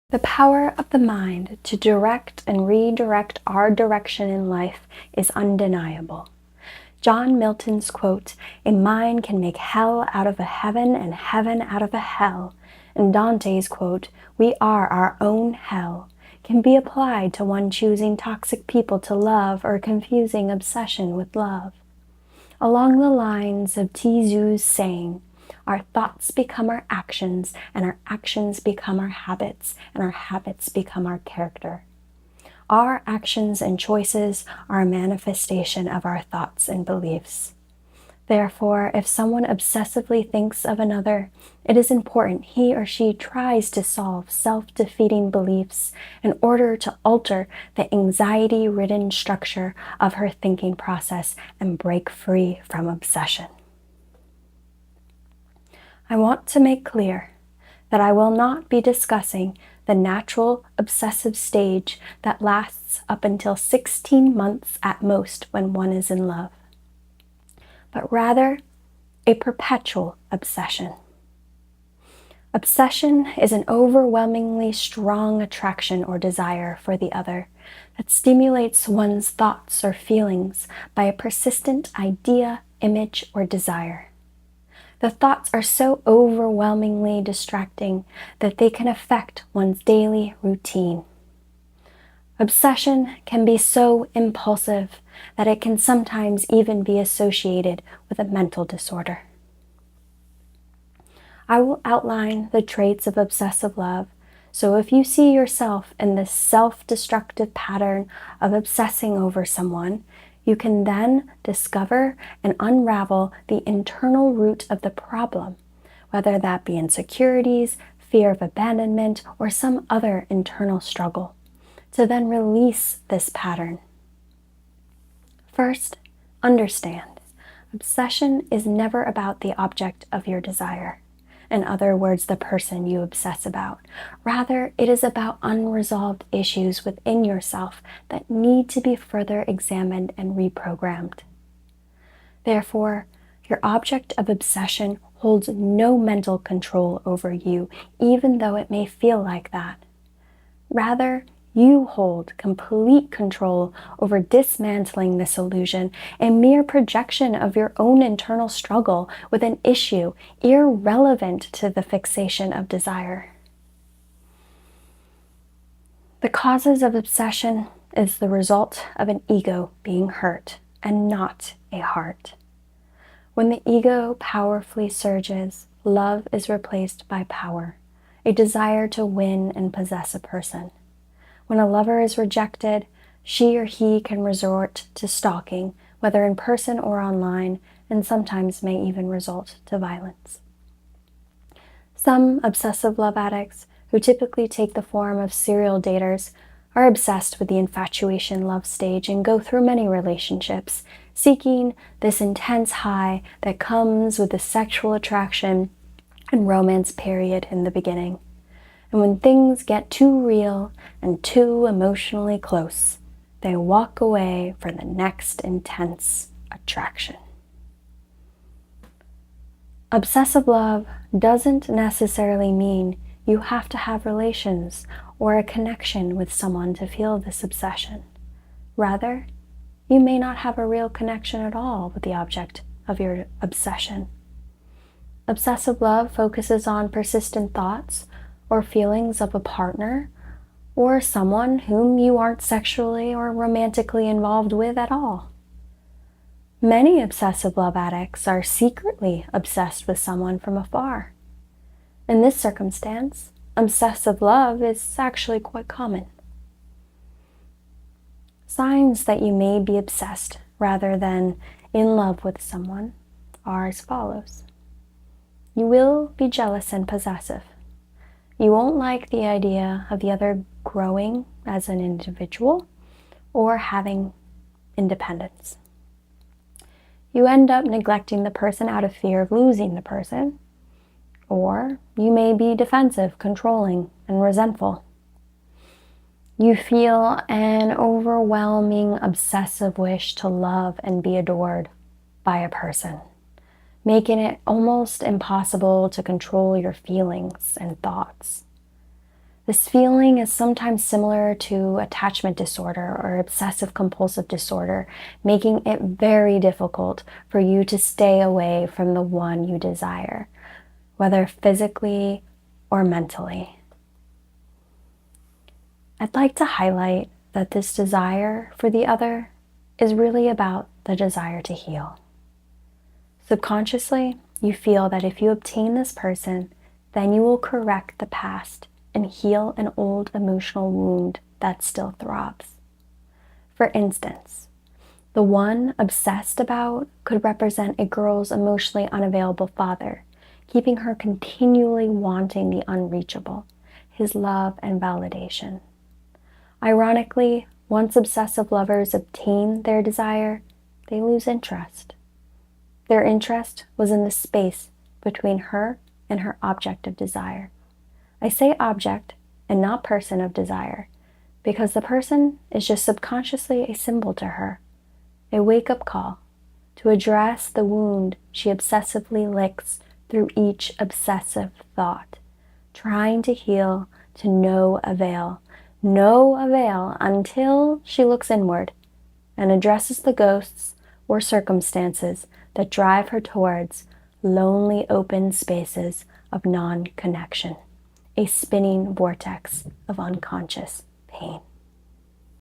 The power of the mind to direct and redirect our direction in life is undeniable. John Milton's quote, "A mind can make hell out of a heaven and heaven out of a hell," and Dante's quote, "We are our own hell," can be applied to one choosing toxic people to love or confusing obsession with love. Along the lines of 𝐃𝐨𝐧'𝐭's saying, our thoughts become our actions, and our actions become our habits, and our habits become our character. Our actions and choices are a manifestation of our thoughts and beliefs. Therefore, if someone obsessively thinks of another, it is important he or she tries to solve self-defeating beliefs in order to alter the anxiety-ridden structure of her thinking process and break free from obsession. I want to make clear that I will not be discussing the natural obsessive stage that lasts up until 16 months at most when one is in love, but rather a perpetual obsession. Obsession is an overwhelmingly strong attraction or desire for the other that stimulates one's thoughts or feelings by a persistent idea, image, or desire. The thoughts are so overwhelmingly distracting that they can affect one's daily routine. Obsession can be so impulsive that it can sometimes even be associated with a mental disorder. I will outline the traits of obsessive love, so if you see yourself in this self-destructive pattern of obsessing over someone, you can then discover and unravel the internal root of the problem, whether that be insecurities, fear of abandonment, or some other internal struggle, to then release this pattern. First, understand, obsession is never about the object of your desire. In other words, the person you obsess about. Rather, it is about unresolved issues within yourself that need to be further examined and reprogrammed. Therefore, your object of obsession holds no mental control over you, even though it may feel like that. Rather, you hold complete control over dismantling this illusion, a mere projection of your own internal struggle with an issue irrelevant to the fixation of desire. The causes of obsession is the result of an ego being hurt and not a heart. When the ego powerfully surges, love is replaced by power, a desire to win and possess a person. When a lover is rejected, she or he can resort to stalking, whether in person or online, and sometimes may even result to violence. Some obsessive love addicts, who typically take the form of serial daters, are obsessed with the infatuation love stage and go through many relationships, seeking this intense high that comes with the sexual attraction and romance period in the beginning. And when things get too real and too emotionally close, they walk away for the next intense attraction. Obsessive love doesn't necessarily mean you have to have relations or a connection with someone to feel this obsession. Rather, you may not have a real connection at all with the object of your obsession. Obsessive love focuses on persistent thoughts or feelings of a partner or someone whom you aren't sexually or romantically involved with at all. Many obsessive love addicts are secretly obsessed with someone from afar. In this circumstance, obsessive love is actually quite common. Signs that you may be obsessed rather than in love with someone are as follows. You will be jealous and possessive. You won't like the idea of the other growing as an individual or having independence. You end up neglecting the person out of fear of losing the person, or you may be defensive, controlling, and resentful. You feel an overwhelming obsessive wish to love and be adored by a person, making it almost impossible to control your feelings and thoughts. This feeling is sometimes similar to attachment disorder or obsessive compulsive disorder, making it very difficult for you to stay away from the one you desire, whether physically or mentally. I'd like to highlight that this desire for the other is really about the desire to heal. Subconsciously, you feel that if you obtain this person, then you will correct the past and heal an old emotional wound that still throbs. For instance, the one obsessed about could represent a girl's emotionally unavailable father, keeping her continually wanting the unreachable, his love and validation. Ironically, once obsessive lovers obtain their desire, they lose interest. Their interest was in the space between her and her object of desire. I say object and not person of desire because the person is just subconsciously a symbol to her, a wake-up call to address the wound she obsessively licks through each obsessive thought, trying to heal to no avail until she looks inward and addresses the ghosts or circumstances that drive her towards lonely open spaces of non-connection, a spinning vortex of unconscious pain.